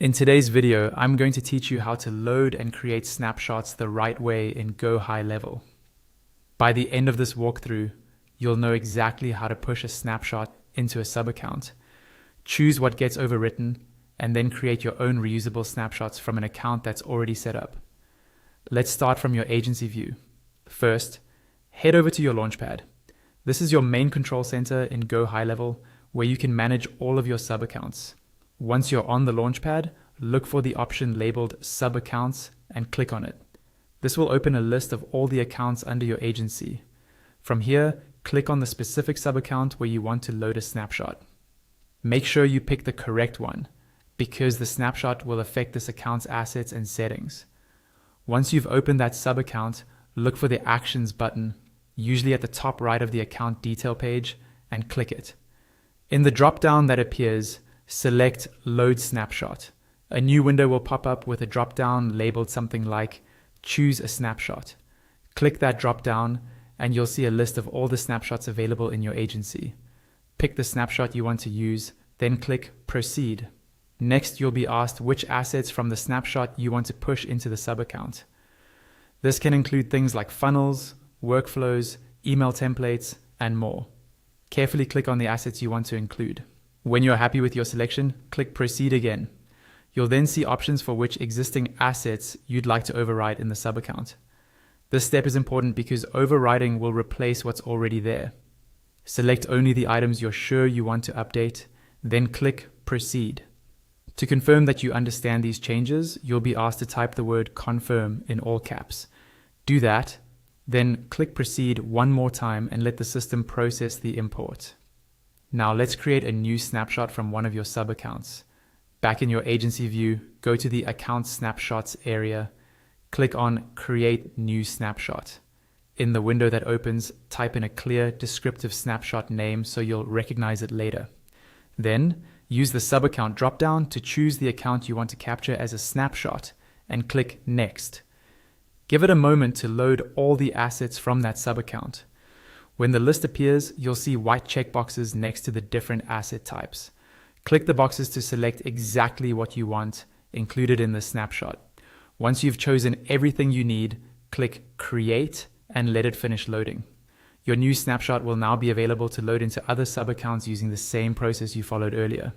In today's video, I'm going to teach you how to load and create snapshots the right way in GoHighLevel. By the end of this walkthrough, you'll know exactly how to push a snapshot into a sub-account, choose what gets overwritten, and then create your own reusable snapshots from an account that's already set up. Let's start from your agency view. First, head over to your Launchpad. This is your main control center in GoHighLevel, where you can manage all of your sub-accounts. Once you're on the Launchpad, look for the option labeled Sub-Accounts and click on it. This will open a list of all the accounts under your agency. From here, click on the specific sub-account where you want to load a snapshot. Make sure you pick the correct one, because the snapshot will affect this account's assets and settings. Once you've opened that sub-account, look for the Actions button, usually at the top right of the account detail page, and click it. In the drop-down that appears, select Load Snapshot. A new window will pop up with a drop-down labeled something like Choose a Snapshot. Click that drop-down and you'll see a list of all the snapshots available in your agency. Pick the snapshot you want to use, then click Proceed. Next, you'll be asked which assets from the snapshot you want to push into the sub-account. This can include things like funnels, workflows, email templates, and more. Carefully click on the assets you want to include. When you're happy with your selection, click Proceed again. You'll then see options for which existing assets you'd like to override in the sub-account. This step is important because overriding will replace what's already there. Select only the items you're sure you want to update, then click Proceed. To confirm that you understand these changes, you'll be asked to type the word Confirm in all caps. Do that, then click Proceed one more time and let the system process the import. Now let's create a new snapshot from one of your sub-accounts. Back in your agency view, go to the Account Snapshots area, click on Create New Snapshot. In the window that opens, type in a clear, descriptive snapshot name so you'll recognize it later. Then, use the sub-account drop-down to choose the account you want to capture as a snapshot and click Next. Give it a moment to load all the assets from that sub-account. When the list appears, you'll see white checkboxes next to the different asset types. Click the boxes to select exactly what you want included in the snapshot. Once you've chosen everything you need, click Create and let it finish loading. Your new snapshot will now be available to load into other sub-accounts using the same process you followed earlier.